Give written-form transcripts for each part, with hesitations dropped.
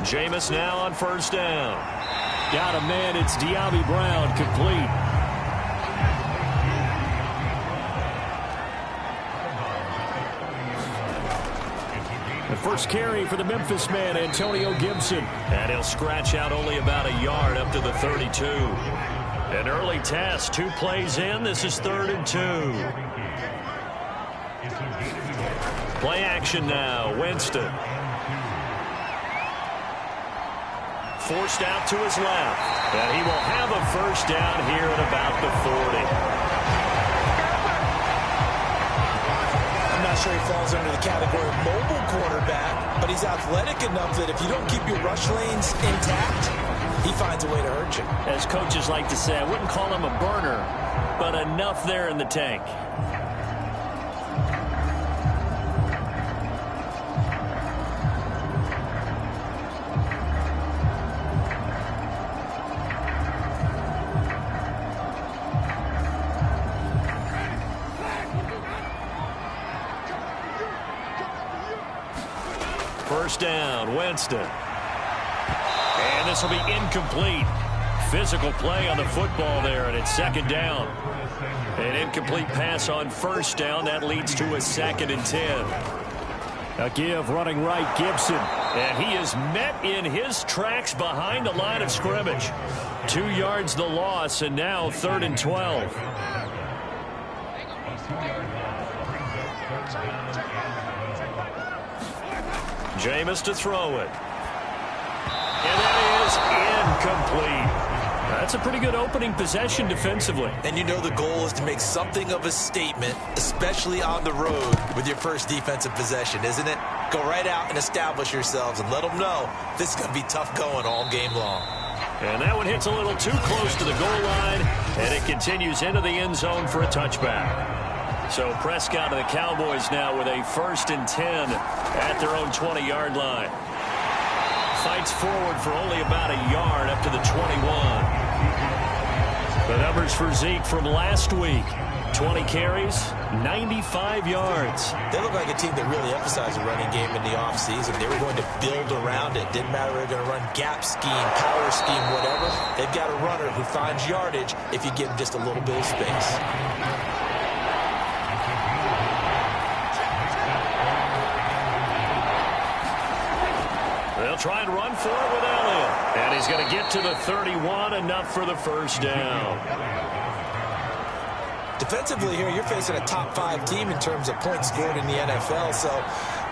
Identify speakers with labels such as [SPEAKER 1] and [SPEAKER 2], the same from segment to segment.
[SPEAKER 1] Jameis now on first down.
[SPEAKER 2] Got a man. It's De'Ami Brown, complete. The first carry for the Memphis man, Antonio Gibson.
[SPEAKER 1] And he'll scratch out only about a yard up to the 32. An early test, 2 plays in. This is 3rd and 2. Play action now, Winston. Forced out to his left. And he will have a first down here at about the 40.
[SPEAKER 3] I'm not sure he falls under the category of mobile quarterback, but he's athletic enough that if you don't keep your rush lanes intact, he finds a way to hurt you.
[SPEAKER 2] As coaches like to say, I wouldn't call him a burner, but enough there in the tank.
[SPEAKER 1] First down, Winston. And this will be incomplete. Physical play on the football there, and it's 2nd down. An incomplete pass on first down. That leads to a 2nd and 10.
[SPEAKER 2] A give running right, Gibson.
[SPEAKER 1] And he is met in his tracks behind the line of scrimmage. 2 yards the loss, and now 3rd and 12. Jameis to throw it. And that is incomplete.
[SPEAKER 2] That's a pretty good opening possession defensively.
[SPEAKER 3] And you know the goal is to make something of a statement, especially on the road with your first defensive possession, isn't it? Go right out and establish yourselves and let them know this is going to be tough going all game long.
[SPEAKER 1] And that one hits a little too close to the goal line, and it continues into the end zone for a touchback. So Prescott and the Cowboys now with a 1st and 10 at their own 20-yard line. Fights forward for only about a yard up to the 21. The numbers for Zeke from last week. 20 carries, 95 yards.
[SPEAKER 3] They look like a team that really emphasized the running game in the offseason. They were going to build around it. Didn't matter if they're going to run gap scheme, power scheme, whatever. They've got a runner who finds yardage if you give him just a little bit of space.
[SPEAKER 1] They'll try and run for it with Elliott. And he's going to get to the 31, enough for the first down.
[SPEAKER 3] Defensively here, you're facing a top 5 team in terms of points scored in the NFL. So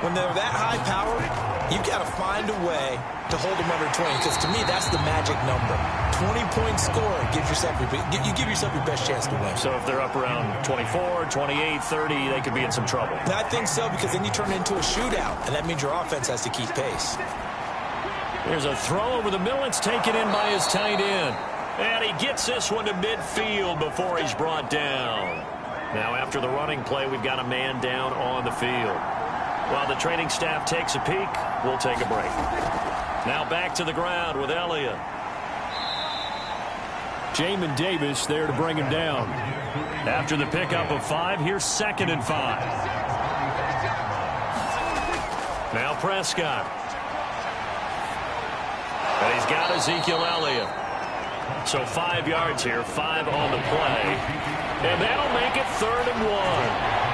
[SPEAKER 3] when they're that high power, you've got to find a way to hold them under 20. Because to me, that's the magic number. 20-point score gives yourself you give yourself your best chance to win.
[SPEAKER 1] So if they're up around 24, 28, 30, they could be in some trouble.
[SPEAKER 3] I think so, because then you turn it into a shootout, and that means your offense has to keep pace.
[SPEAKER 1] There's a throw over the middle. It's taken in by his tight end. And he gets this one to midfield before he's brought down. Now, after the running play, we've got a man down on the field. While the training staff takes a peek, we'll take a break. Now back to the ground with Elliott.
[SPEAKER 2] Jamin Davis there to bring him down.
[SPEAKER 1] After the pickup of 5, here's 2nd and 5. Now Prescott. And he's got Ezekiel Elliott. So 5 yards here, 5 on the play. And that'll make it 3rd and 1.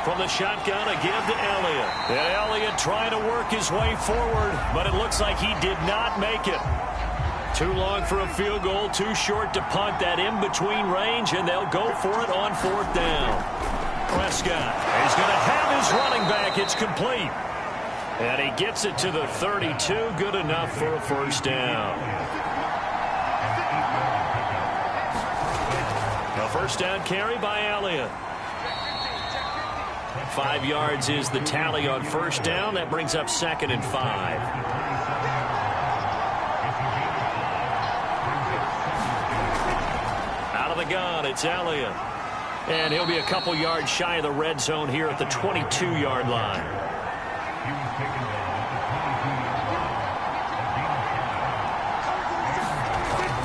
[SPEAKER 1] From the shotgun, a give to Elliott. And Elliott trying to work his way forward, but it looks like he did not make it. Too long for a field goal, too short to punt. That in-between range, and they'll go for it on 4th down. Prescott, he's going to have his running back. It's complete. And he gets it to the 32. Good enough for a first down. A first down carry by Elliott. 5 yards is the tally on first down. That brings up 2nd and 5. Out of the gun, it's Elliott. And he'll be a couple yards shy of the red zone here at the 22-yard line.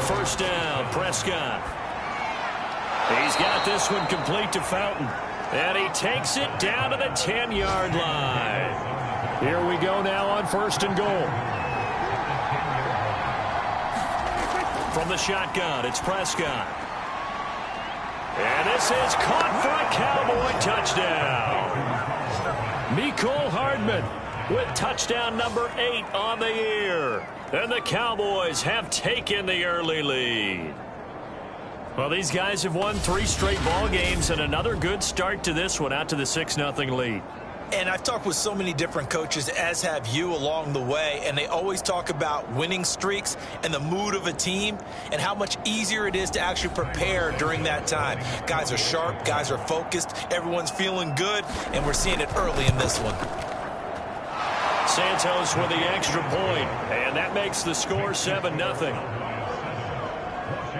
[SPEAKER 1] First down, Prescott. He's got this one complete to Fountain. And he takes it down to the 10-yard line. Here we go now on 1st and goal. From the shotgun, it's Prescott. And this is caught for a Cowboy touchdown. Mecole Hardman with touchdown number 8 on the year. And the Cowboys have taken the early lead. Well, these guys have won 3 straight ball games and another good start to this one out to the 6-0 lead.
[SPEAKER 3] And I've talked with so many different coaches, as have you, along the way, and they always talk about winning streaks and the mood of a team and how much easier it is to actually prepare during that time. Guys are sharp, guys are focused, everyone's feeling good, and we're seeing it early in this one.
[SPEAKER 1] Santos with the extra point, and that makes the score 7-0.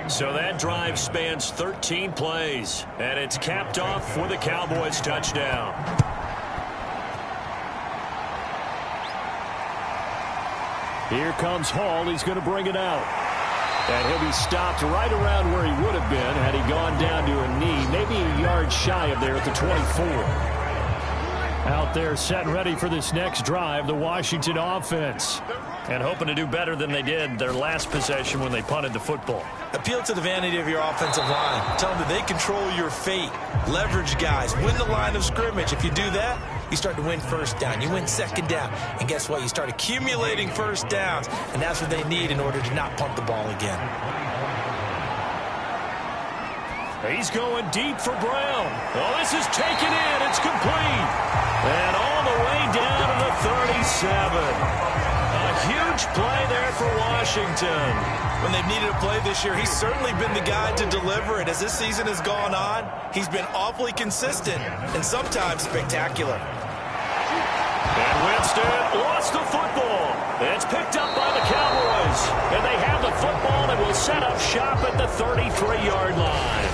[SPEAKER 1] So that drive spans 13 plays, and it's capped off with a Cowboys touchdown. Here comes Hall. He's going to bring it out. And he'll be stopped right around where he would have been had he gone down to a knee, maybe a yard shy of there at the 24. Out there set and ready for this next drive, the Washington offense. And hoping to do better than they did their last possession when they punted the football.
[SPEAKER 3] Appeal to the vanity of your offensive line. Tell them that they control your fate. Leverage guys. Win the line of scrimmage. If you do that, you start to win first down. You win second down. And guess what? You start accumulating first downs. And that's what they need in order to not punt the ball again.
[SPEAKER 1] He's going deep for Brown. Oh, this is taken in. It's complete. And all the way down to the 37. A huge play there for Washington.
[SPEAKER 3] When they've needed a play this year, he's certainly been the guy to deliver it. As this season has gone on, he's been awfully consistent and sometimes spectacular.
[SPEAKER 1] And Winston lost the football. It's picked up by the Cowboys. And they have the football and will set up shop at the 33-yard line.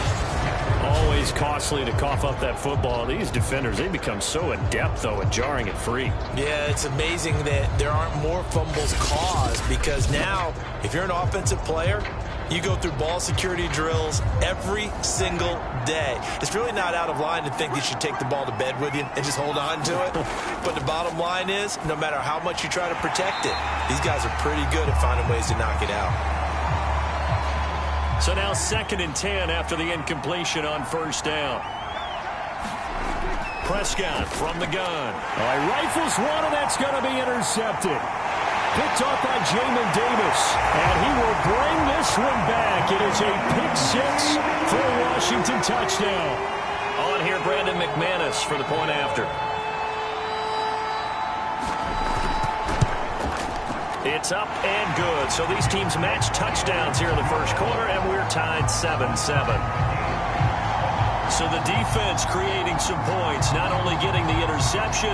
[SPEAKER 1] Always costly to cough up that football. These defenders, they become so adept, though, at jarring it free.
[SPEAKER 3] Yeah, it's amazing that there aren't more fumbles caused because now, if you're an offensive player, you go through ball security drills every single day. It's really not out of line to think you should take the ball to bed with you and just hold on to it. But the bottom line is, no matter how much you try to protect it, these guys are pretty good at finding ways to knock it out.
[SPEAKER 1] So now 2nd and 10 after the incompletion on first down. Prescott from the gun. Rifles one, and that's going to be intercepted. Picked off by Jamin Davis. And he will bring this one back. It is a pick 6 for a Washington touchdown. On here, Brandon McManus for the point after. It's up and good. So these teams match touchdowns here in the first quarter, and we're tied 7-7. So the defense creating some points, not only getting the interception,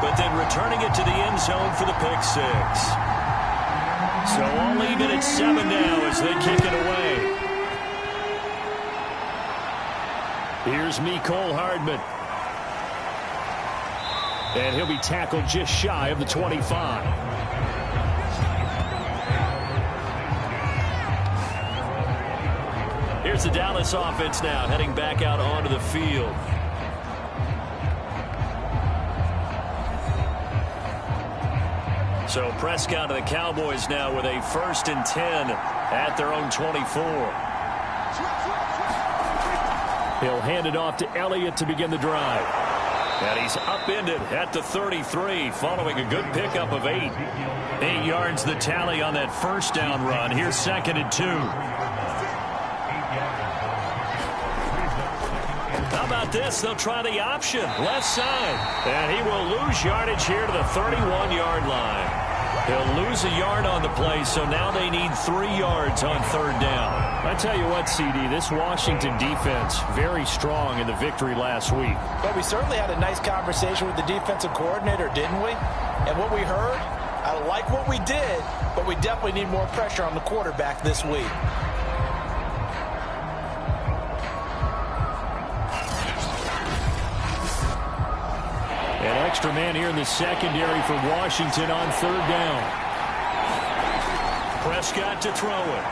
[SPEAKER 1] but then returning it to the end zone for the pick 6. So I'll leave it at 7 now as they kick it away. Here's Mecole Hardman. And he'll be tackled just shy of the 25. Here's the Dallas offense now, heading back out onto the field. So Prescott and the Cowboys now with a 1st and 10 at their own 24. He'll hand it off to Elliott to begin the drive. And he's upended at the 33 following a good pickup of 8. 8 yards the tally on that first down run. Here's 2nd and 2. How about this? They'll try the option. Left side. And he will lose yardage here to the 31-yard line. He'll lose a yard on the play, so now they need 3 yards on 3rd down. I tell you what, CD, this Washington defense, very strong in the victory last week.
[SPEAKER 3] But we certainly had a nice conversation with the defensive coordinator, didn't we? And what we heard, I like what we did, but we definitely need more pressure on the quarterback this week.
[SPEAKER 1] An extra man here in the secondary for Washington on 3rd down. Prescott to throw it.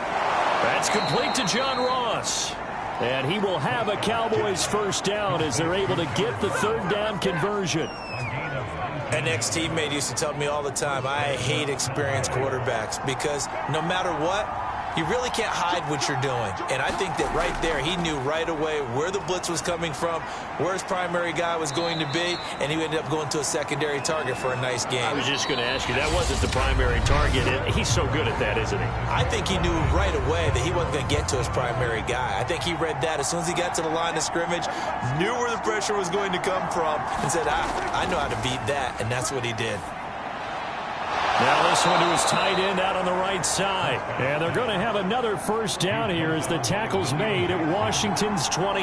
[SPEAKER 1] That's complete to John Ross. And he will have a Cowboys first down as they're able to get the third down conversion.
[SPEAKER 3] An ex-teammate used to tell me all the time, I hate experienced quarterbacks because no matter what, you really can't hide what you're doing. And I think that right there, he knew right away where the blitz was coming from, where his primary guy was going to be, and he ended up going to a secondary target for a nice game.
[SPEAKER 1] I was just going to ask you, that wasn't the primary target. He's so good at that, isn't he?
[SPEAKER 3] I think he knew right away that he wasn't going to get to his primary guy. I think he read that as soon as he got to the line of scrimmage, knew where the pressure was going to come from, and said, I know how to beat that, and that's what he did.
[SPEAKER 1] Now this one to his tight end out on the right side. And they're going to have another first down here as the tackle's made at Washington's 28.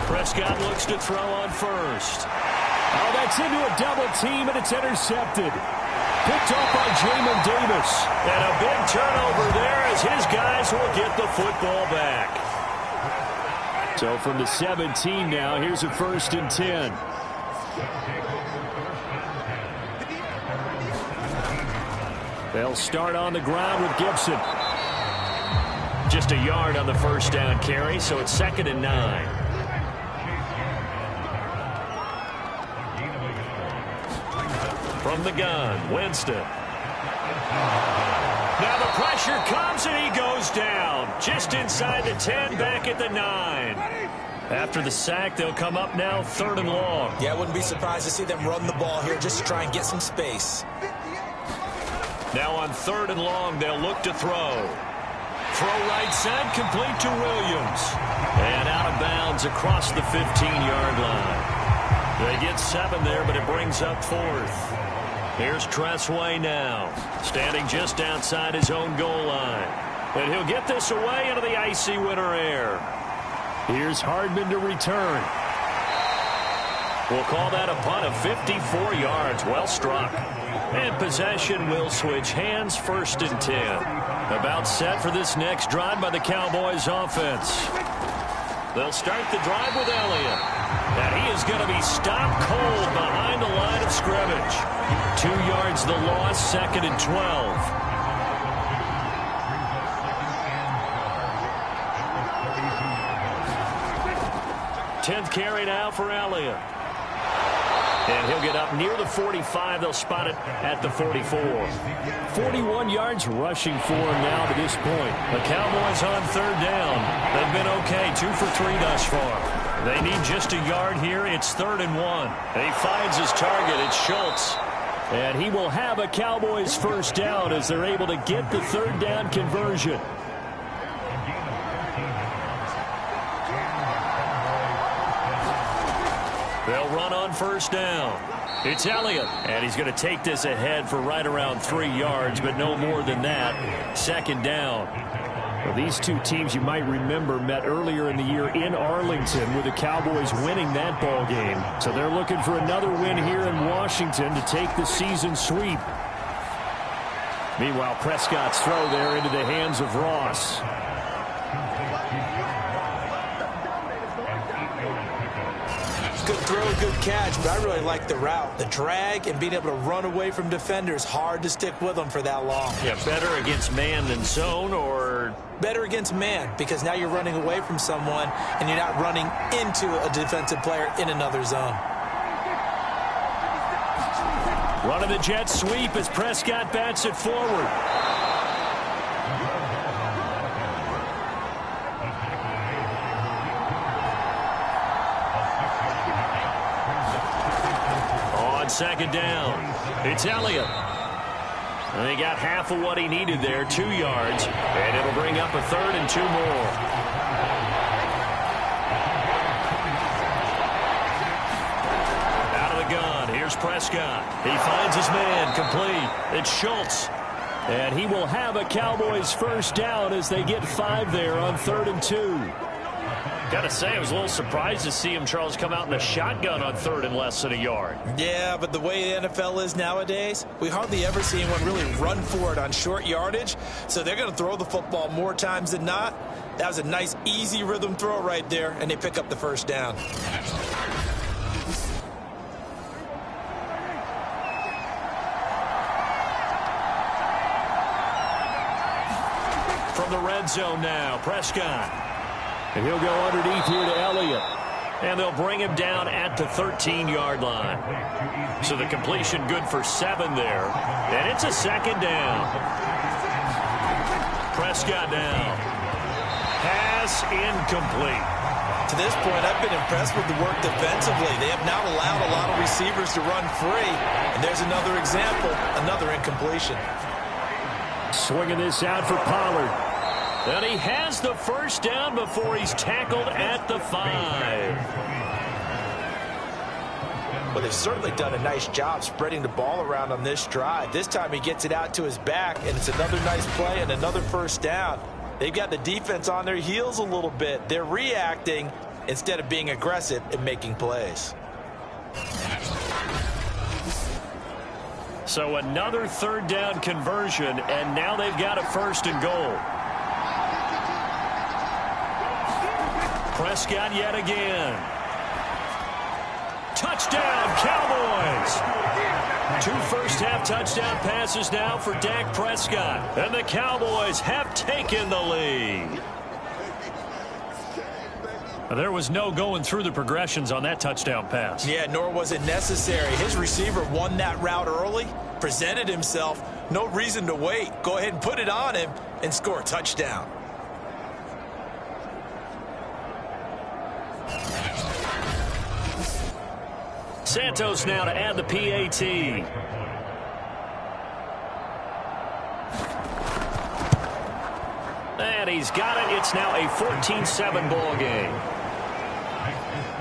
[SPEAKER 1] Prescott looks to throw on first. Oh, that's into a double team, and it's intercepted. Picked off by Jamin Davis. And a big turnover there as his guys will get the football back. So from the 17 now, here's a 1st and 10. They'll start on the ground with Gibson. Just a yard on the first down carry, so it's 2nd and 9. From the gun, Winston. Now the pressure comes and he goes down. Just inside the 10, back at the 9. After the sack, they'll come up now 3rd and long.
[SPEAKER 3] Yeah, I wouldn't be surprised to see them run the ball here just to try and get some space.
[SPEAKER 1] Now on 3rd and long, they'll look to throw. Throw right side, complete to Williams. And out of bounds across the 15-yard line. They get 7 there, but it brings up 4th. Here's Tressway now, standing just outside his own goal line. And he'll get this away into the icy winter air. Here's Hardman to return. We'll call that a punt of 54 yards. Well struck. And possession will switch hands, 1st and 10. About set for this next drive by the Cowboys offense. They'll start the drive with Elliott. And he is going to be stopped cold behind the line of scrimmage. 2 yards the loss, 2nd and 12. 10th carry now for Elliott. And he'll get up near the 45. They'll spot it at the 44. 41 yards rushing for him now to this point. The Cowboys on 3rd down. They've been okay, 2 for 3 thus far. They need just a yard here. It's 3rd and 1. And he finds his target. It's Schultz. And he will have a Cowboys first down as they're able to get the 3rd down conversion. They'll run on 1st down. It's Elliott, and he's going to take this ahead for right around 3 yards, but no more than that. 2nd down. Well, these two teams, you might remember, met earlier in the year in Arlington with the Cowboys winning that ball game. So they're looking for another win here in Washington to take the season sweep. Meanwhile, Prescott's throw there into the hands of Ross.
[SPEAKER 3] Good throw, good catch, but I really like the route. The drag and being able to run away from defenders, hard to stick with them for that long.
[SPEAKER 1] Yeah, better against man than zone, or?
[SPEAKER 3] Better against man, because now you're running away from someone and you're not running into a defensive player in another zone.
[SPEAKER 1] Running the jet sweep as Prescott bats it forward. On 2nd down, it's Elliott. And he got half of what he needed there, 2 yards, and it'll bring up a 3rd and 2 more. Out of the gun, here's Prescott. He finds his man, complete. It's Schultz. And he will have a Cowboys first down as they get 5 there on 3rd and 2. Gotta say, I was a little surprised to see him, Charles, come out in the shotgun on 3rd and less than a yard.
[SPEAKER 3] Yeah, but the way the NFL is nowadays, we hardly ever see anyone really run for it on short yardage. So they're going to throw the football more times than not. That was a nice, easy rhythm throw right there, and they pick up the first down.
[SPEAKER 1] From from the red zone now. Prescott. And he'll go underneath here to Elliott. And they'll bring him down at the 13-yard line. So the completion good for 7 there. And it's a second down. Prescott now. Pass incomplete.
[SPEAKER 3] To this point, I've been impressed with the work defensively. They have not allowed a lot of receivers to run free. And there's another example, another incompletion.
[SPEAKER 1] Swinging this out for Pollard. And he has the first down before he's tackled at the 5.
[SPEAKER 3] Well, they've certainly done a nice job spreading the ball around on this drive. This time he gets it out to his back, and it's another nice play and another first down. They've got the defense on their heels a little bit. They're reacting instead of being aggressive and making plays.
[SPEAKER 1] So another third down conversion, and now they've got a 1st and goal. Prescott yet again. Touchdown, Cowboys! 2 first-half touchdown passes now for Dak Prescott. And the Cowboys have taken the lead. There was no going through the progressions on that touchdown pass.
[SPEAKER 3] Yeah, nor was it necessary. His receiver won that route early, presented himself. No reason to wait. Go ahead and put it on him and score a touchdown.
[SPEAKER 1] Santos now to add the PAT. And he's got it. It's now a 14-7 ball game.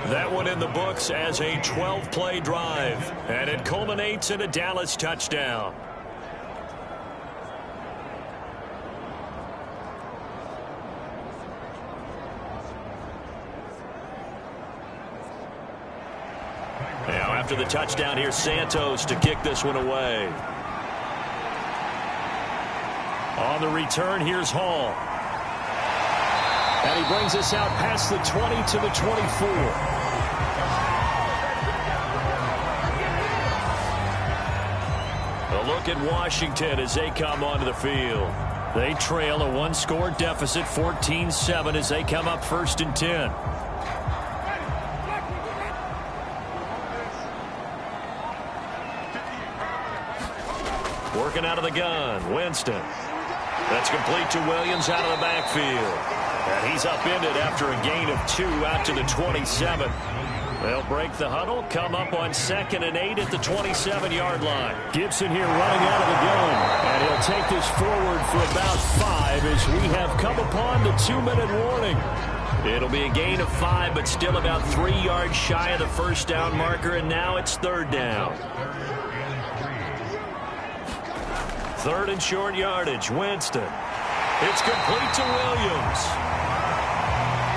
[SPEAKER 1] That one in the books as a 12-play drive. And it culminates in a Dallas touchdown. Now after the touchdown, here's Santos to kick this one away. On the return, here's Hall. And he brings us out past the 20 to the 24. A look at Washington as they come onto the field. They trail a 1-score deficit, 14-7, as they come up 1st and 10. Working out of the gun, Winston. That's complete to Williams out of the backfield. And he's upended after a gain of 2 out to the 27. They'll break the huddle, come up on 2nd and 8 at the 27-yard line. Gibson here running out of the gun. And he'll take this forward for about 5 as we have come upon the 2-minute warning. It'll be a gain of 5, but still about 3 yards shy of the first down marker, and now it's 3rd down. 3rd and short yardage, Winston. It's complete to Williams.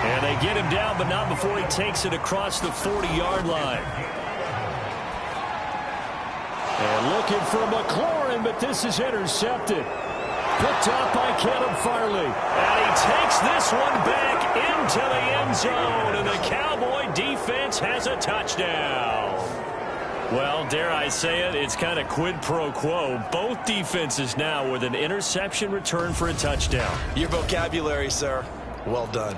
[SPEAKER 1] And they get him down, but not before he takes it across the 40-yard line. And looking for McLaurin, but this is intercepted. Picked up by Caleb Farley. And he takes this one back into the end zone, and the Cowboy defense has a touchdown. Well, dare I say it, it's kind of quid pro quo. Both defenses now with an interception return for a touchdown.
[SPEAKER 3] Your vocabulary, sir. Well done.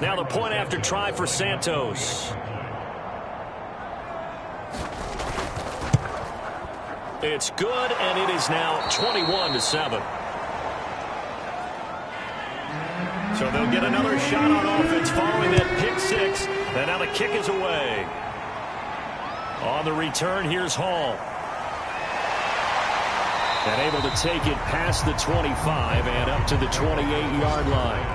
[SPEAKER 1] Now the point after try for Santos. It's good, and it is now 21-7. So they'll get another shot on offense following that pick 6. And now the kick is away. On the return, here's Hall. And able to take it past the 25 and up to the 28-yard line.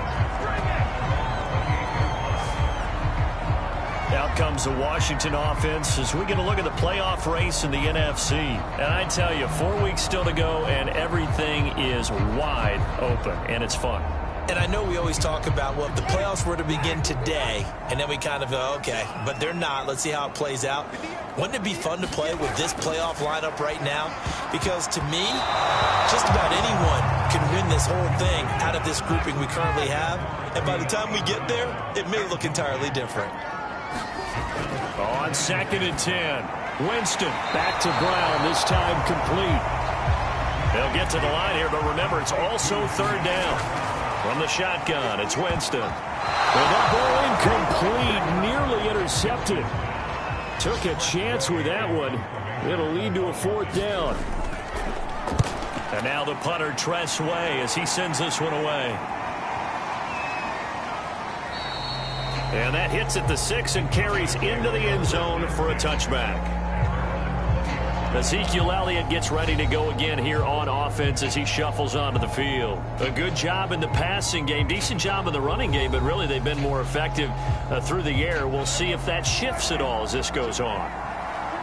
[SPEAKER 1] Out comes the Washington offense as we get a look at the playoff race in the NFC. And I tell you, 4 weeks still to go, and everything is wide open, and it's fun.
[SPEAKER 3] And I know we always talk about, well, if the playoffs were to begin today, and then we kind of go, okay, but they're not. Let's see how it plays out. Wouldn't it be fun to play with this playoff lineup right now? Because to me, just about anyone can win this whole thing out of this grouping we currently have. And by the time we get there, it may look entirely different.
[SPEAKER 1] On 2nd and 10. Winston back to Brown, this time complete. They'll get to the line here, but remember, it's also 3rd down. From the shotgun, it's Winston. And that ball incomplete, nearly intercepted. Took a chance with that one. It'll lead to a 4th down. And now the punter, Tress Way, as he sends this one away. And that hits at the 6 and carries into the end zone for a touchback. Ezekiel Elliott gets ready to go again here on offense as he shuffles onto the field. A good job in the passing game, decent job in the running game, but really they've been more effective through the air. We'll see if that shifts at all as this goes on.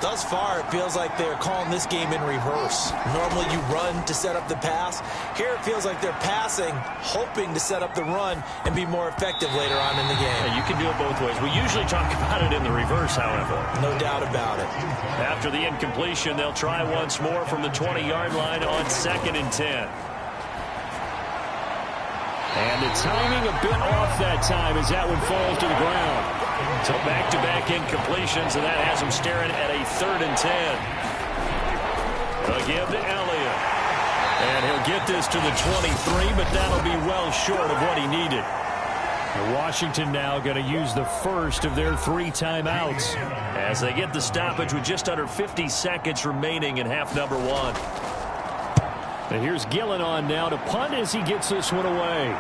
[SPEAKER 3] Thus far, it feels like they're calling this game in reverse. Normally you run to set up the pass. Here it feels like they're passing, hoping to set up the run and be more effective later on in the game.
[SPEAKER 1] Yeah, you can do it both ways. We usually talk about it in the reverse, however.
[SPEAKER 3] No doubt about it.
[SPEAKER 1] After the incompletion, they'll try once more from the 20-yard line on 2nd and 10. And the timing a bit off that time as that one falls to the ground. So back-to-back incompletions, and that has him staring at a 3rd and 10. Again to Elliott. And he'll get this to the 23, but that'll be well short of what he needed. And Washington now going to use the first of their 3 timeouts as they get the stoppage with just under 50 seconds remaining in half number 1. And here's Gillen on now to punt as he gets this one away.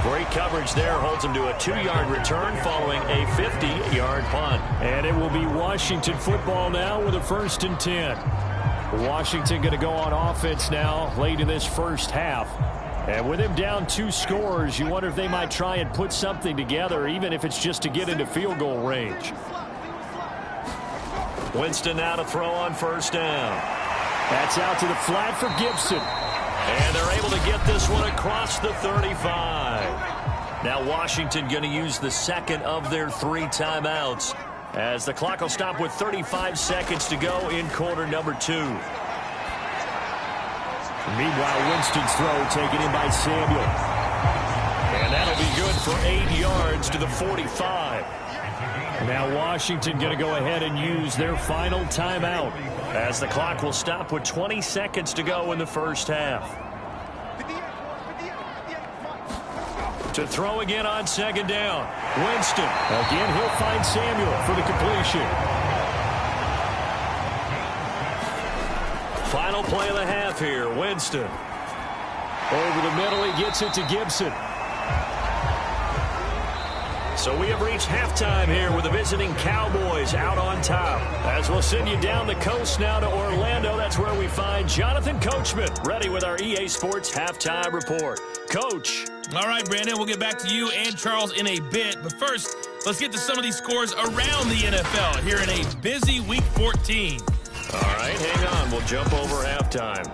[SPEAKER 1] Great coverage there, holds him to a 2-yard return following a 50-yard punt. And it will be Washington football now with a 1st and 10. Washington going to go on offense now late in this first half. And with him down 2 scores, you wonder if they might try and put something together, even if it's just to get into field goal range. Winston now to throw on 1st down. That's out to the flat for Gibson. And they're able to get this one across the 35. Now Washington going to use the 2nd of their 3 timeouts as the clock will stop with 35 seconds to go in quarter number 2. Meanwhile, Winston's throw taken in by Samuel. And that'll be good for 8 yards to the 45. Now Washington going to go ahead and use their final timeout as the clock will stop with 20 seconds to go in the first half. To throw again on 2nd down. Winston. Again, he'll find Samuel for the completion. Final play of the half here. Winston. Over the middle, he gets it to Gibson. So we have reached halftime here with the visiting Cowboys out on top. As we'll send you down the coast now to Orlando, that's where we find Jonathan Coachman ready with our EA Sports Halftime Report. Coach.
[SPEAKER 4] All right, Brandon, we'll get back to you and Charles in a bit. But first, let's get to some of these scores around the NFL here in a busy Week 14.
[SPEAKER 1] All right, hang on. We'll jump over halftime.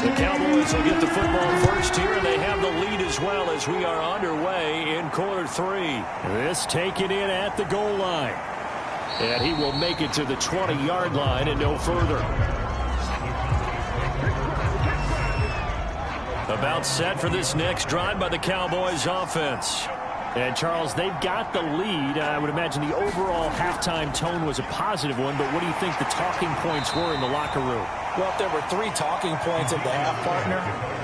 [SPEAKER 1] The Cowboys will get the football first here, and they have the lead as well as we are underway in quarter 3. This taken in at the goal line. And he will make it to the 20-yard line and no further. About set for this next drive by the Cowboys offense. And, Charles, they've got the lead. I would imagine the overall halftime tone was a positive one, but what do you think the talking points were in the locker room?
[SPEAKER 3] Well, if there were 3 talking points of the half, partner,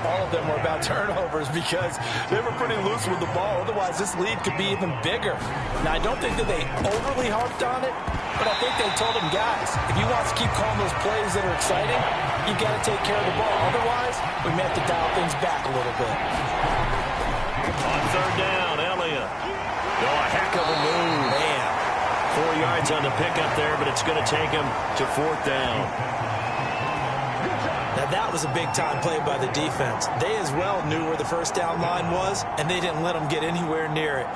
[SPEAKER 3] all of them were about turnovers because they were pretty loose with the ball. Otherwise, this lead could be even bigger. Now, I don't think that they overly harped on it, but I think they told them, guys, if you want to keep calling those plays that are exciting, you've got to take care of the ball. Otherwise, we may have to dial things back a little bit.
[SPEAKER 1] On 3rd down, Elliott. Oh, a heck of a move. Man. 4 yards on the pickup there, but it's going to take him to 4th down.
[SPEAKER 3] Now, that was a big-time play by the defense. They as well knew where the 1st down line was, and they didn't let them get anywhere near it.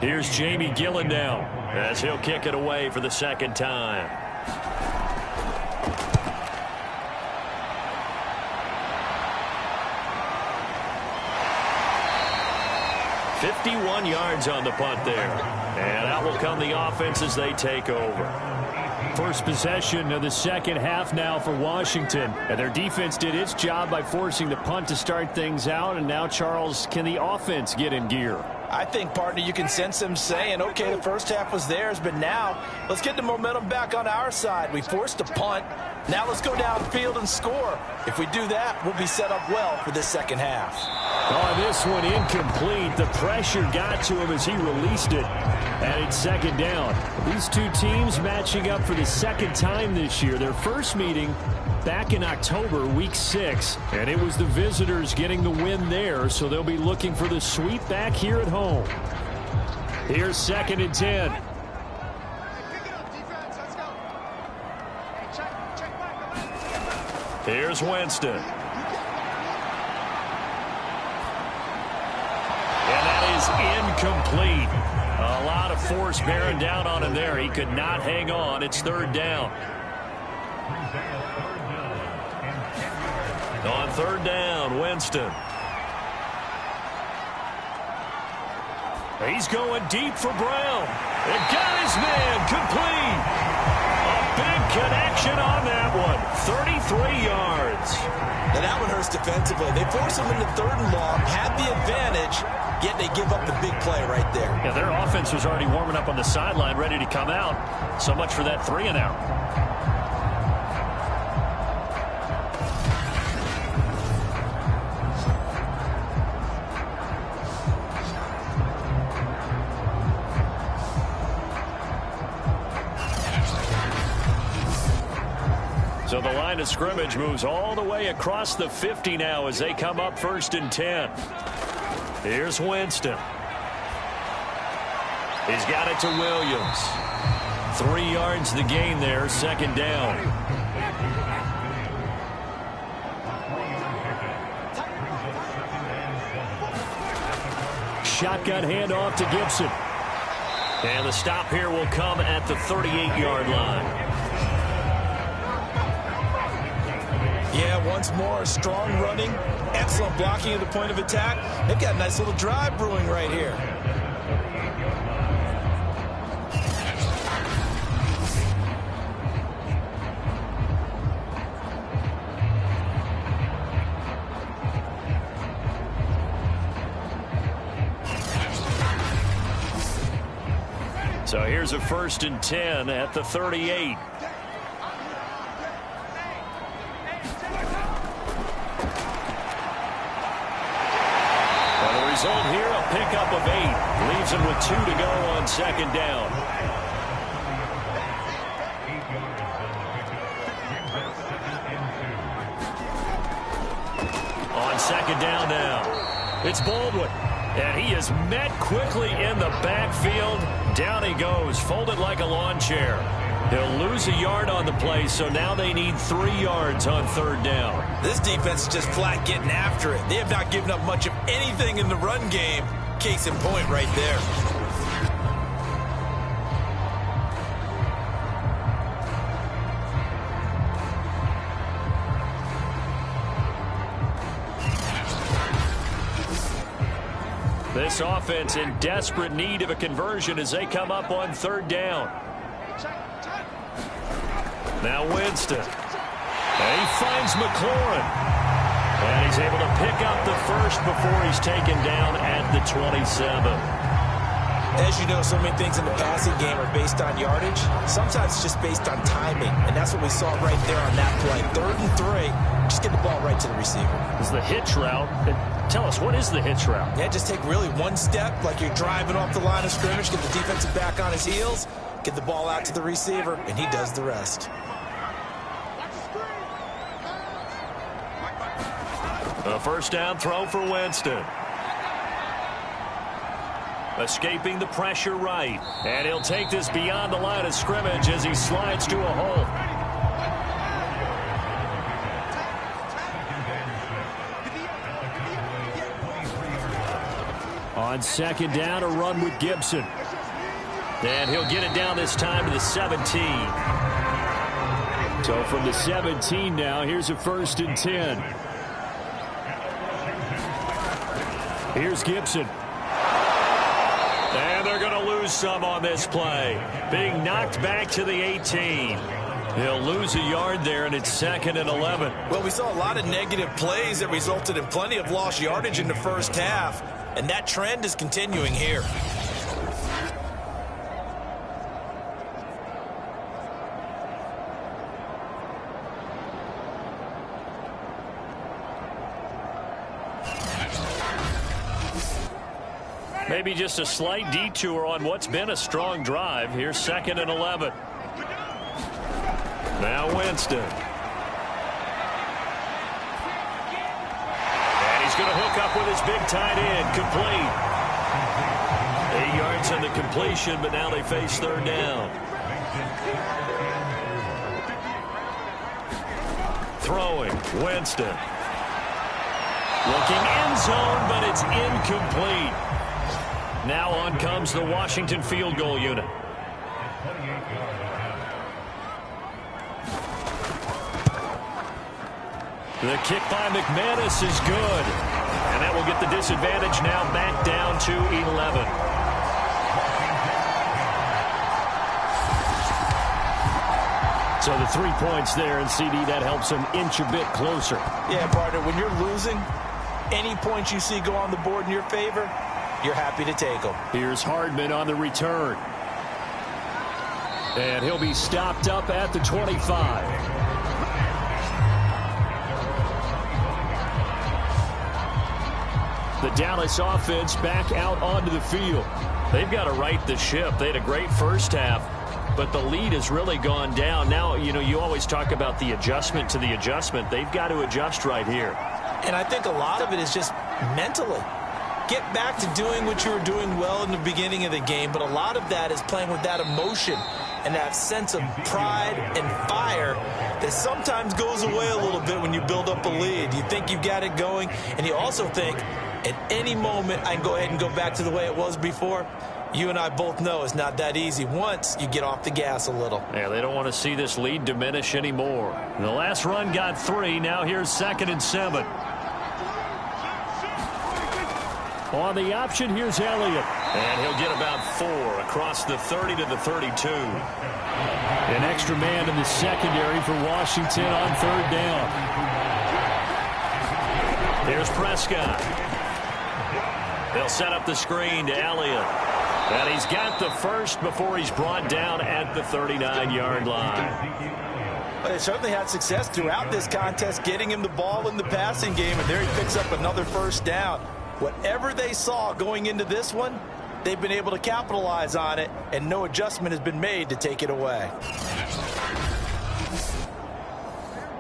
[SPEAKER 1] Here's Jamie Gillen now as he'll kick it away for the 2nd time. 51 yards on the punt there. And out will come the offense as they take over.
[SPEAKER 2] First possession of the second half now for Washington. And their defense did its job by forcing the punt to start things out. And now, Charles, can the offense get in gear?
[SPEAKER 3] I think, partner, you can sense them saying, okay, the first half was theirs, but now let's get the momentum back on our side. We forced a punt. Now let's go downfield and score. If we do that, we'll be set up well for this second half.
[SPEAKER 2] Oh, this one incomplete. The pressure got to him as he released it. And it's second down. These two teams matching up for the second time this year. Their first meeting back in October, week 6. And it was the visitors getting the win there, so they'll be looking for the sweep back here at home. Here's 2nd and 10.
[SPEAKER 1] Here's Winston. And that is incomplete. A lot of force bearing down on him there. He could not hang on. It's 3rd down. On 3rd down, Winston. He's going deep for Brown. And got his man complete. A big connection on that one. 33 yards.
[SPEAKER 3] Now that one hurts defensively. They force him into 3rd and long, had the advantage, yet they give up the big play right there.
[SPEAKER 2] Yeah, their offense was already warming up on the sideline, ready to come out. So much for that 3 and out.
[SPEAKER 1] So the line of scrimmage moves all the way across the 50 now as they come up 1st and 10. Here's Winston. He's got it to Williams. 3 yards the gain there, 2nd down.
[SPEAKER 2] Shotgun handoff to Gibson.
[SPEAKER 1] And the stop here will come at the 38-yard line.
[SPEAKER 3] Yeah, once more, strong running, excellent blocking at the point of attack. They've got a nice little drive brewing right here.
[SPEAKER 1] So here's a 1st and 10 at the 38. Result here, a pickup of 8. Leaves him with 2 to go on 2nd down. On 2nd down now. It's Baldwin. And he is met quickly in the backfield. Down he goes, folded like a lawn chair. He'll lose a yard on the play, so now they need 3 yards on 3rd down.
[SPEAKER 3] This defense is just flat getting after it. They have not given up much of anything in the run game. Case in point right there.
[SPEAKER 1] This offense in desperate need of a conversion as they come up on 3rd down. Now Winston. And he finds McLaurin. And he's able to pick up the first before he's taken down at the 27.
[SPEAKER 3] As you know, so many things in the passing game are based on yardage. Sometimes it's just based on timing. And that's what we saw right there on that play. 3rd and 3. Just get the ball right to the receiver.
[SPEAKER 2] Is the hitch route. Tell us, what is the hitch route?
[SPEAKER 3] Yeah, just take really one step like you're driving off the line of scrimmage, get the defensive back on his heels, get the ball out to the receiver, and he does the rest.
[SPEAKER 1] A 1st down throw for Winston. Escaping the pressure right. And he'll take this beyond the line of scrimmage as he slides to a hole.
[SPEAKER 2] On 2nd down, a run with Gibson.
[SPEAKER 1] And he'll get it down this time to the 17.
[SPEAKER 2] So from the 17 now, here's a 1st and 10. Here's Gibson.
[SPEAKER 1] lose some on this play. Being knocked back to the 18. He'll lose a yard there, and it's 2nd and 11.
[SPEAKER 3] Well, we saw a lot of negative plays that resulted in plenty of lost yardage in the first half, and that trend is continuing here.
[SPEAKER 1] Maybe just a slight detour on what's been a strong drive. Here's 2nd and 11. Now Winston. And he's going to hook up with his big tight end. Complete. 8 yards on the completion, but now they face 3rd down. Throwing. Winston. Looking end zone, but it's incomplete. Now on comes the Washington field goal unit. The kick by McManus is good. And that will get the disadvantage now back down to 11. So the 3 points there, and CD, that helps them inch a bit closer.
[SPEAKER 3] Yeah, partner, when you're losing, any points you see go on the board in your favor, you're happy to take them.
[SPEAKER 2] Here's Hardman on the return. And he'll be stopped up at the 25. The Dallas offense back out onto the field.
[SPEAKER 1] They've got to right the ship. They had a great first half, but the lead has really gone down. Now, you always talk about the adjustment to the adjustment. They've got to adjust right here.
[SPEAKER 3] And I think a lot of it is just mentally. Get back to doing what you were doing well in the beginning of the game, but a lot of that is playing with that emotion and that sense of pride and fire that sometimes goes away a little bit when you build up a lead. You think you've got it going, and you also think at any moment I can go ahead and go back to the way it was before. You and I both know it's not that easy once you get off the gas a little.
[SPEAKER 1] Yeah, they don't want to see this lead diminish anymore. The last run got 3. Now here's 2nd and 7.
[SPEAKER 2] On the option, here's Elliott.
[SPEAKER 1] And he'll get about 4 across the 30 to the 32.
[SPEAKER 2] An extra man in the secondary for Washington on 3rd down.
[SPEAKER 1] Here's Prescott. They'll set up the screen to Elliott. And he's got the first before he's brought down at the 39-yard line.
[SPEAKER 3] Well, they certainly had success throughout this contest getting him the ball in the passing game, and there he picks up another first down. Whatever they saw going into this one, they've been able to capitalize on it, and no adjustment has been made to take it away.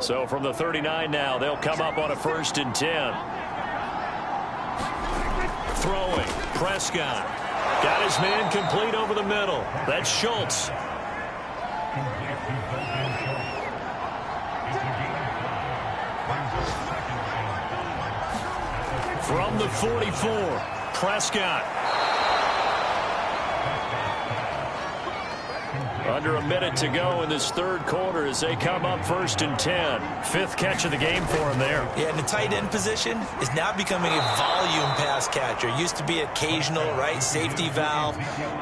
[SPEAKER 1] So from the 39 now, they'll come up on a 1st and 10. Throwing. Prescott. Got his man complete over the middle. That's Schultz. From the 44, Prescott. Under a minute to go in this 3rd quarter as they come up 1st and 10. 5th catch of the game for him there.
[SPEAKER 3] Yeah, and the tight end position is now becoming a volume pass catcher. Used to be occasional, right? Safety valve.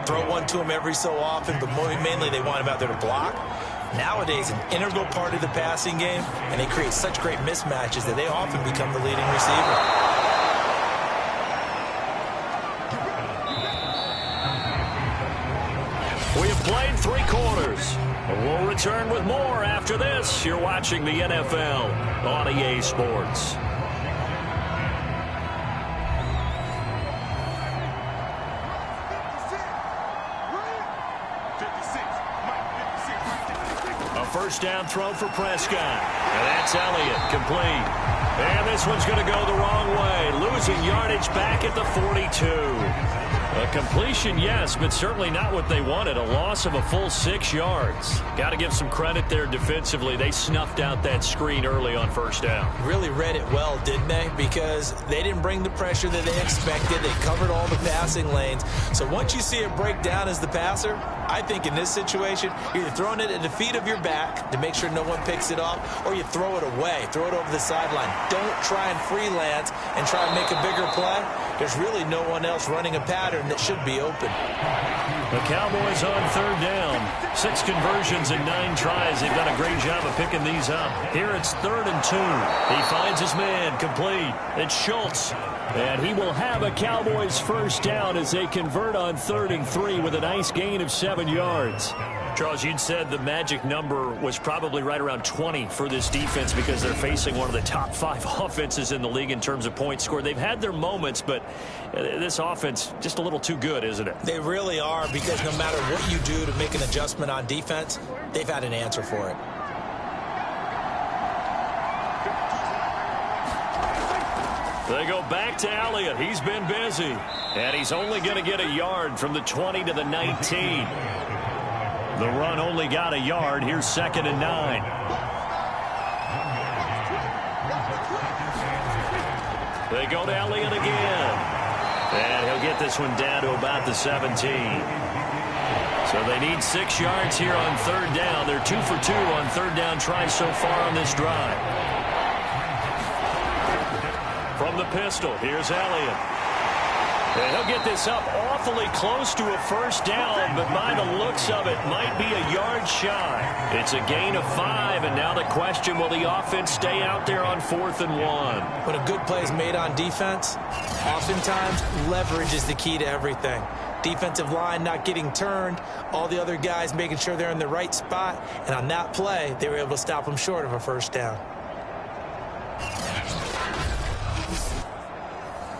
[SPEAKER 3] Throw one to him every so often, but mainly they want him out there to block. Nowadays, an integral part of the passing game, and they create such great mismatches that they often become the leading receiver.
[SPEAKER 1] We have played 3 quarters. We'll return with more after this. You're watching the NFL on EA Sports. A first down throw for Prescott. And that's Elliott, complete. And this one's going to go the wrong way. Losing yardage back at the 42. A completion, yes, but certainly not what they wanted. A loss of a full 6 yards. Got to give some credit there defensively. They snuffed out that screen early on 1st down.
[SPEAKER 3] Really read it well, didn't they? Because they didn't bring the pressure that they expected. They covered all the passing lanes. So once you see it break down as the passer, I think in this situation, you're either throwing it at the feet of your back to make sure no one picks it off, or you throw it away. Throw it over the sideline. Don't try and freelance and try and make a bigger play. there's really no one else running a pattern that should be open.
[SPEAKER 1] The Cowboys on third down. 6 conversions and 9 tries. They've done a great job of picking these up. Here it's 3rd and 2. He finds his man complete. It's Schultz.
[SPEAKER 2] And he will have a Cowboys first down as they convert on 3rd and 3 with a nice gain of 7 yards.
[SPEAKER 1] Charles, you'd said the magic number was probably right around 20 for this defense because they're facing one of the top 5 offenses in the league in terms of points scored. They've had their moments, but this offense just a little too good, isn't it?
[SPEAKER 3] They really are, because no matter what you do to make an adjustment on defense, they've had an answer for it.
[SPEAKER 1] They go back to Elliott. He's been busy. And he's only going to get a yard from the 20 to the 19. The run only got a yard. Here's 2nd and 9. They go to Elliott again. And he'll get this one down to about the 17. So they need 6 yards here on 3rd down. They're 2 for 2 on 3rd down tries so far on this drive. From the pistol, here's Elliott. And he'll get this up awfully close to a first down, but by the looks of it, might be a yard shy. It's a gain of 5, and now the question, will the offense stay out there on 4th and 1?
[SPEAKER 3] When a good play is made on defense, oftentimes leverage is the key to everything. Defensive line not getting turned, all the other guys making sure they're in the right spot, and on that play, they were able to stop them short of a first down.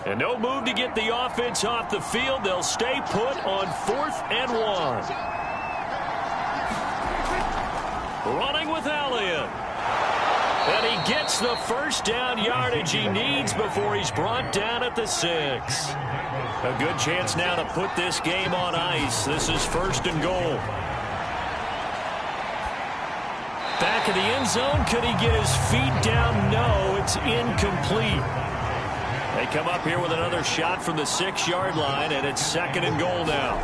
[SPEAKER 1] And no move to get the offense off the field. They'll stay put on 4th and 1. Running with Elliott. And he gets the first down yardage he needs before he's brought down at the 6. A good chance now to put this game on ice. This is 1st and goal. Back of the end zone. Could he get his feet down? No, it's incomplete. They come up here with another shot from the 6-yard line, and it's 2nd and goal now.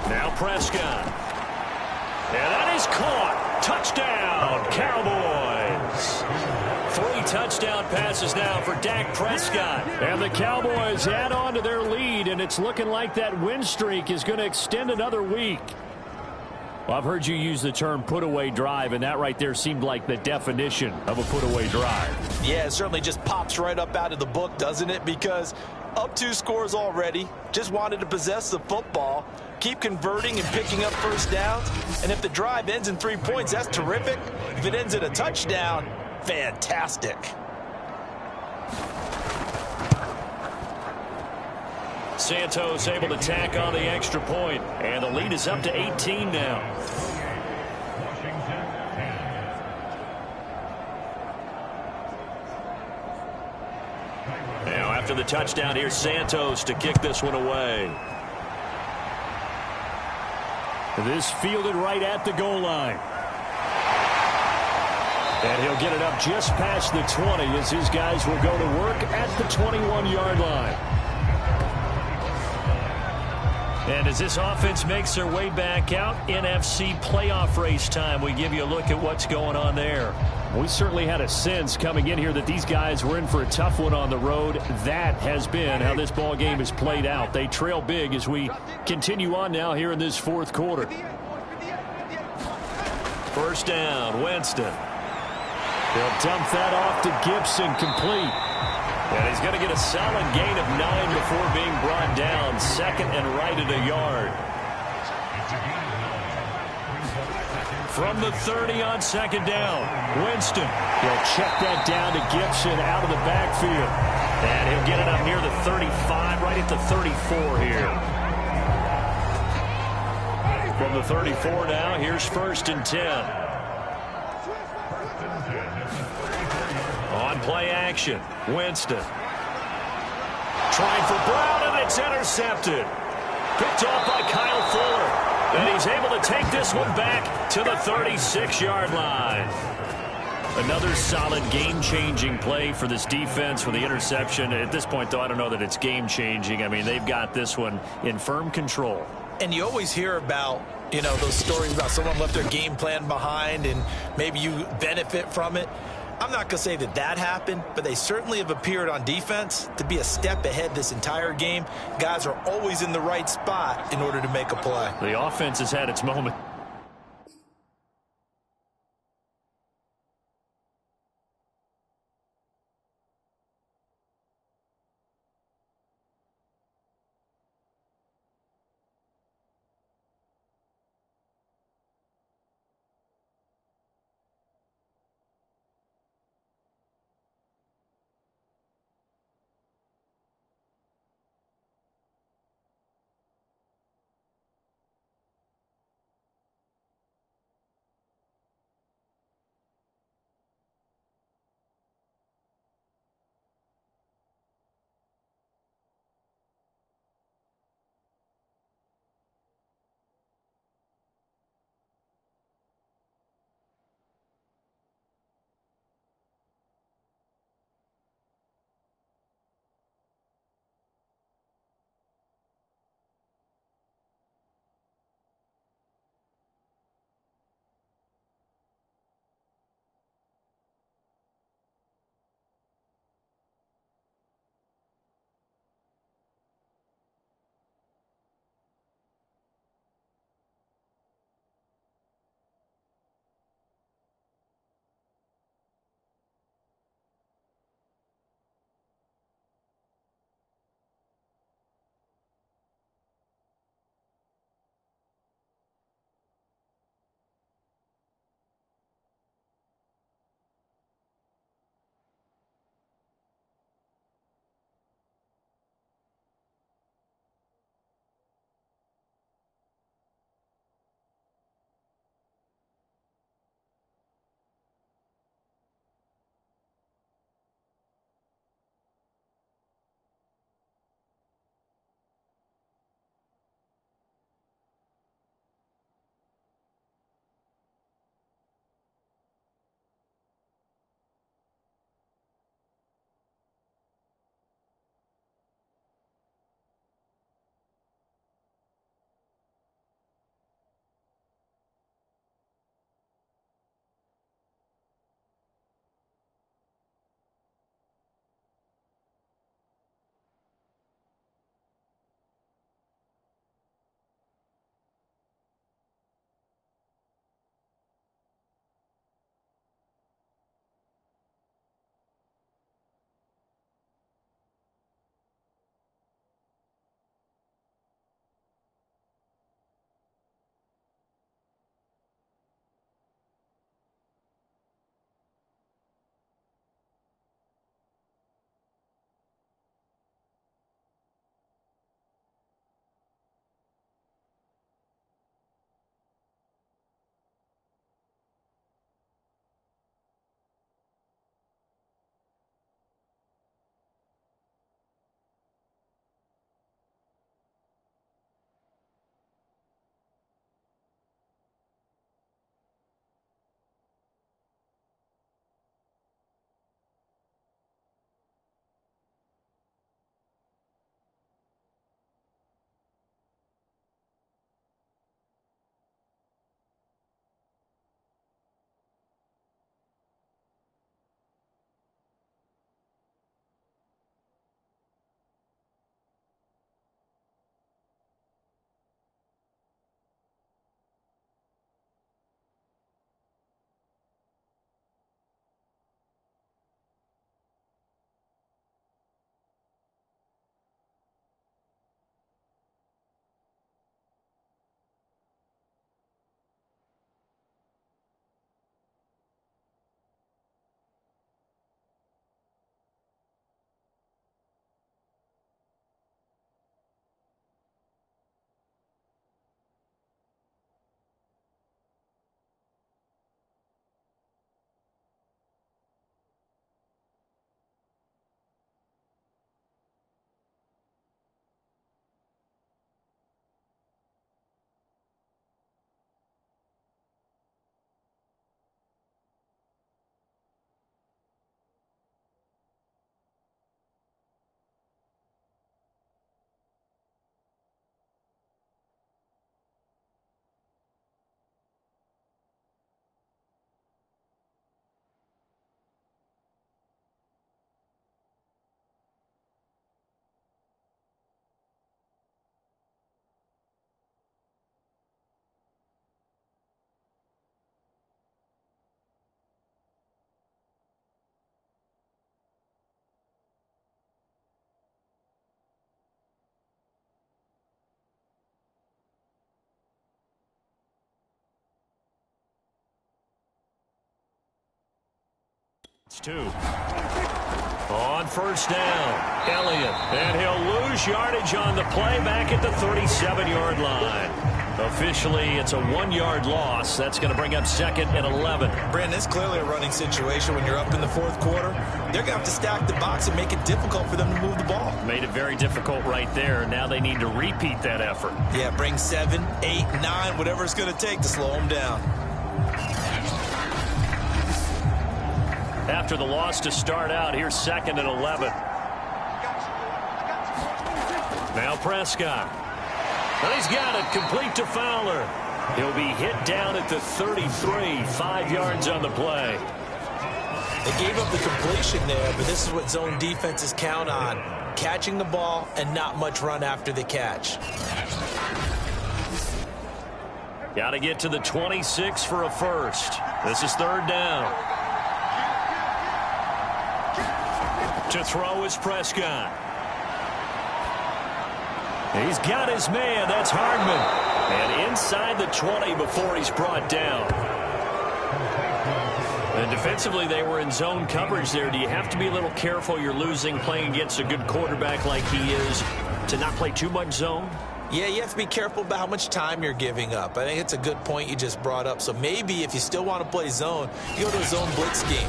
[SPEAKER 1] Now Prescott. And that is caught. Touchdown, Cowboys. 3 touchdown passes now for Dak Prescott.
[SPEAKER 2] And the Cowboys add on to their lead, and it's looking like that win streak is going to extend another week. Well, I've heard you use the term put-away drive, and that right there seemed like the definition of a put-away drive.
[SPEAKER 3] Yeah, it certainly just pops right up out of the book, doesn't it? Because up 2 scores already, just wanted to possess the football, keep converting and picking up first downs, and if the drive ends in 3 points, that's terrific. If it ends in a touchdown, fantastic.
[SPEAKER 1] Santos able to tack on the extra point, and the lead is up to 18 now. Now after the touchdown, here's Santos to kick this one away.
[SPEAKER 2] This fielded right at the goal line. And he'll get it up just past the 20 as his guys will go to work at the 21-yard line.
[SPEAKER 1] And as this offense makes their way back out, NFC playoff race time, we give you a look at what's going on there.
[SPEAKER 2] We certainly had a sense coming in here that these guys were in for a tough one on the road. That has been how this ball game has played out. They trail big as we continue on now here in this 4th quarter.
[SPEAKER 1] First down, Winston.
[SPEAKER 2] They'll dump that off to Gibson, complete.
[SPEAKER 1] And he's going to get a solid gain of 9 before being brought down. 2nd and right at a yard. From the 30 on 2nd down, Winston.
[SPEAKER 2] He'll check that down to Gibson out of the backfield.
[SPEAKER 1] And he'll get it up near the 35, right at the 34 here. From the 34 now, here's 1st and 10. On play action, Winston. Trying for Brown, and it's intercepted. Picked off by Kyle Fuller. And he's able to take this one back to the 36-yard line. Another solid game-changing play for this defense with the interception. At this point, though, I don't know that it's game-changing. I mean, they've got this one in firm control.
[SPEAKER 3] And you always hear about, those stories about someone left their game plan behind and maybe you benefit from it. I'm not going to say that happened, but they certainly have appeared on defense to be a step ahead this entire game. Guys are always in the right spot in order to make a play.
[SPEAKER 1] The offense has had its moment. It's 2. On first down, Elliott. And he'll lose yardage on the play back at the 37-yard line. Officially, it's a 1-yard loss. That's going to bring up 2nd and 11.
[SPEAKER 3] Brandon, it's clearly a running situation when you're up in the 4th quarter. They're going to have to stack the box and make it difficult for them to move the ball.
[SPEAKER 1] Made it very difficult right there. Now they need to repeat that effort.
[SPEAKER 3] Yeah, bring 7, 8, 9, whatever it's going to take to slow them down.
[SPEAKER 1] After the loss to start out, here's 2nd and 11. Now Prescott. And he's got it complete to Fowler. He'll be hit down at the 33, 5 yards on the play.
[SPEAKER 3] They gave up the completion there, but this is what zone defenses count on. Catching the ball and not much run after the catch.
[SPEAKER 1] Got to get to the 26 for a first. This is 3rd down. To throw is Prescott. He's got his man. That's Hardman. And inside the 20 before he's brought down. And defensively, they were in zone coverage there. Do you have to be a little careful? You're losing playing against a good quarterback like he is to not play too much zone?
[SPEAKER 3] Yeah, you have to be careful about how much time you're giving up. I think it's a good point you just brought up. So maybe if you still want to play zone, you go to a zone blitz scheme.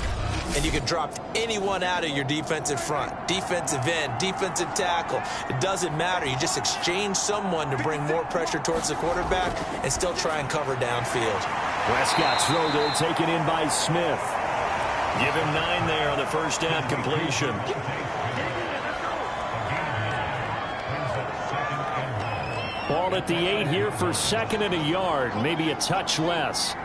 [SPEAKER 3] And you can drop anyone out of your defensive front. Defensive end, defensive tackle. It doesn't matter. You just exchange someone to bring more pressure towards the quarterback and still try and cover downfield.
[SPEAKER 2] Prescott's throw there taken in by Smith.
[SPEAKER 1] Give him 9 there on the first down completion.
[SPEAKER 2] Ball at the 8 here for 2nd and a yard. Maybe a touch less.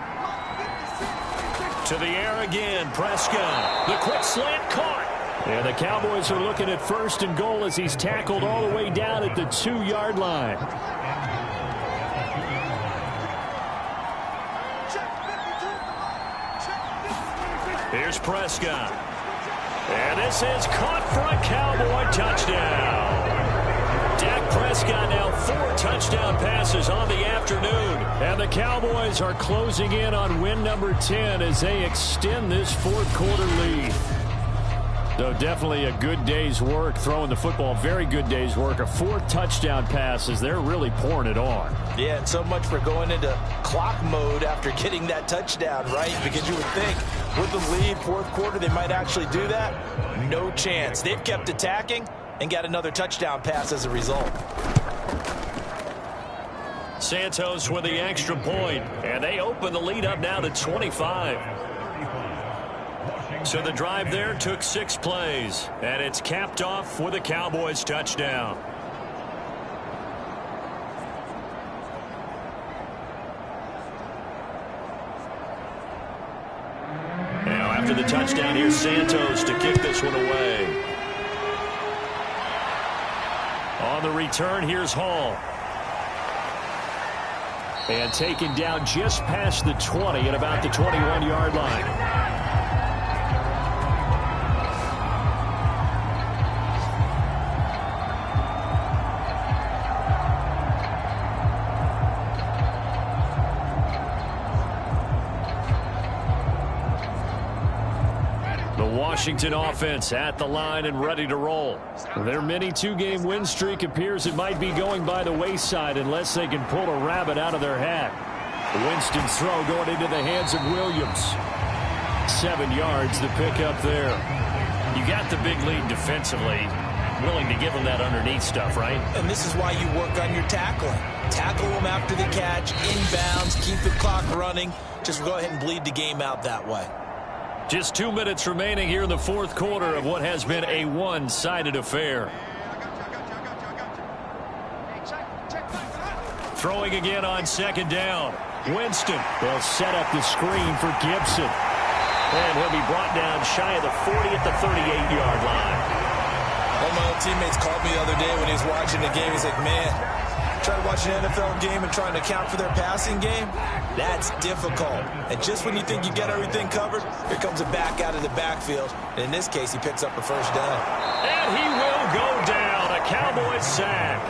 [SPEAKER 1] To the air again, Prescott. The quick slant caught.
[SPEAKER 2] And the Cowboys are looking at 1st and goal as he's tackled all the way down at the 2-yard line.
[SPEAKER 1] Here's Prescott. And this is caught for a Cowboy touchdown. Dak Prescott now 4 touchdown passes on the afternoon.
[SPEAKER 2] And the Cowboys are closing in on win number 10 as they extend this 4th quarter lead. So definitely a good day's work throwing the football. Very good day's work. A 4th touchdown passes. They're really pouring it on.
[SPEAKER 3] Yeah, and so much for going into clock mode after getting that touchdown, right? Because you would think with the lead, 4th quarter, they might actually do that. No chance. They've kept attacking and got another touchdown pass as a result.
[SPEAKER 1] Santos with the extra point, and they open the lead up now to 25. So the drive there took 6 plays, and it's capped off with a Cowboys touchdown. Now after the touchdown, here's Santos to kick this one away. On the return, here's Hall.
[SPEAKER 2] And taken down just past the 20 at about the 21-yard line. Washington offense at the line and ready to roll. Their mini 2-game win streak appears it might be going by the wayside unless they can pull a rabbit out of their hat. Winston's throw going into the hands of Williams. 7 yards the pick up there.
[SPEAKER 1] You got the big lead defensively. Willing to give them that underneath stuff, right?
[SPEAKER 3] And this is why you work on your tackling. Tackle them after the catch, inbounds, keep the clock running. Just go ahead and bleed the game out that way.
[SPEAKER 1] Just 2 minutes remaining here in the 4th quarter of what has been a one-sided affair. Throwing again on 2nd down. Winston.
[SPEAKER 2] They'll set up the screen for Gibson.
[SPEAKER 1] And he'll be brought down shy of the 40 at the 38-yard line.
[SPEAKER 3] One of my old teammates called me the other day when he was watching the game. He's like, man, try to watch an NFL game and trying to account for their passing game? That's difficult. And just when you think you get everything covered, here comes a back out of the backfield. And in this case, he picks up a 1st down.
[SPEAKER 1] And he will go down. A Cowboys sack.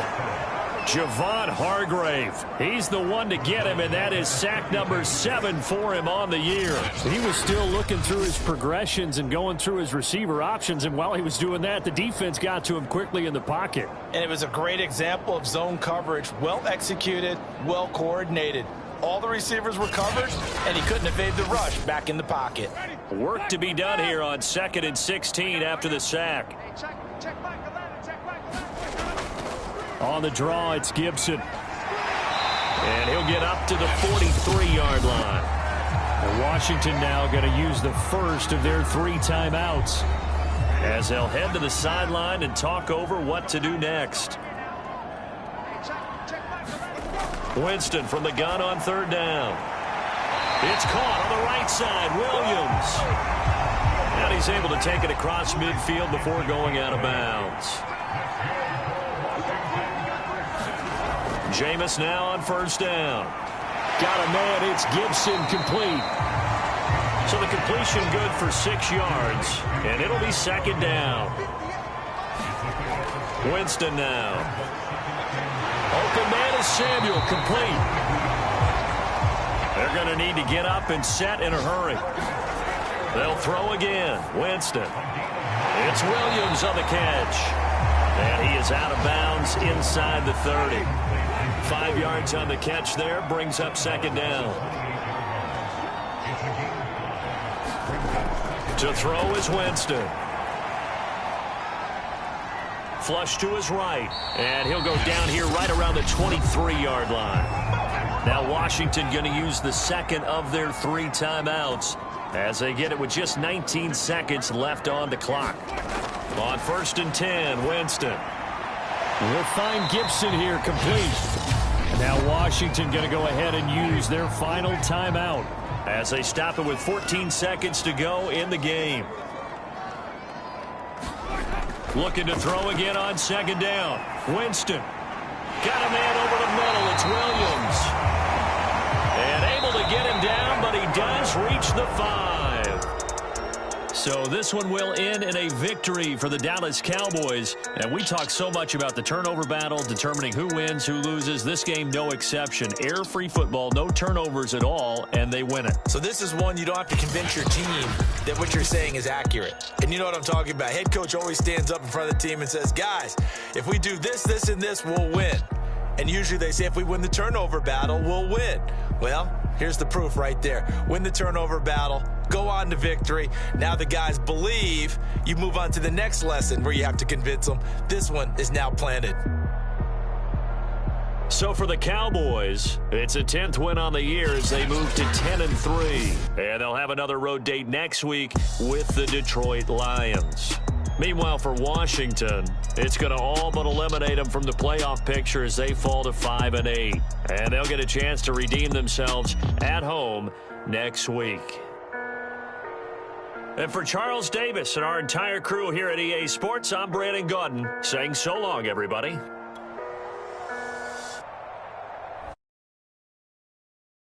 [SPEAKER 2] Javon Hargrave. He's the one to get him, and that is sack number 7 for him on the year. He was still looking through his progressions and going through his receiver options, and while he was doing that, the defense got to him quickly in the pocket.
[SPEAKER 3] And it was a great example of zone coverage. Well executed, well coordinated. All the receivers were covered, and he couldn't evade the rush back in the pocket.
[SPEAKER 2] Work to be done here on 2nd and 16 after the sack. On the draw, it's Gibson. And he'll get up to the 43-yard line. And Washington now going to use the first of their 3 timeouts as they'll head to the sideline and talk over what to do next. Winston from the gun on 3rd down. It's caught on the right side. Williams. And he's able to take it across midfield before going out of bounds. Jameis now on 1st down. Got a man. It's Gibson complete. So the completion good for 6 yards. And it'll be 2nd down. Winston now. Open man is Samuel, complete. They're going to need to get up and set in a hurry. They'll throw again. Winston. It's Williams on the catch. And he is out of bounds inside the 30. 5 yards on the catch there, brings up 2nd down. To throw is Winston. Flush to his right, and he'll go down here right around the 23-yard line. Now Washington going to use the 2nd of their 3 timeouts as they get it with just 19 seconds left on the clock. On 1st and 10, Winston. We'll find Gibson here complete. Now Washington going to go ahead and use their final timeout as they stop it with 14 seconds to go in the game. Looking to throw again on 2nd down. Winston. Got a man over the middle. It's Williams. And able to get him down, but he does reach the 5. So this one will end in a victory for the Dallas Cowboys. And we talk so much about the turnover battle, determining who wins, who loses. This game, no exception. Error-free football, no turnovers at all, and they win it.
[SPEAKER 3] So this is one you don't have to convince your team that what you're saying is accurate. And you know what I'm talking about. Head coach always stands up in front of the team and says, guys, if we do this, this, and this, we'll win. And usually they say if we win the turnover battle, we'll win. Well, here's the proof right there. Win the turnover battle, go on to victory. Now the guys believe. You move on to the next lesson where you have to convince them. This one is now planted.
[SPEAKER 2] So for the Cowboys, it's a 10th win on the year as they move to 10-3. And they'll have another road date next week with the Detroit Lions. Meanwhile, for Washington, it's going to all but eliminate them from the playoff picture as they fall to 5-8. And they'll get a chance to redeem themselves at home next week. And for Charles Davis and our entire crew here at EA Sports, I'm Brandon Gaudin saying so long, everybody.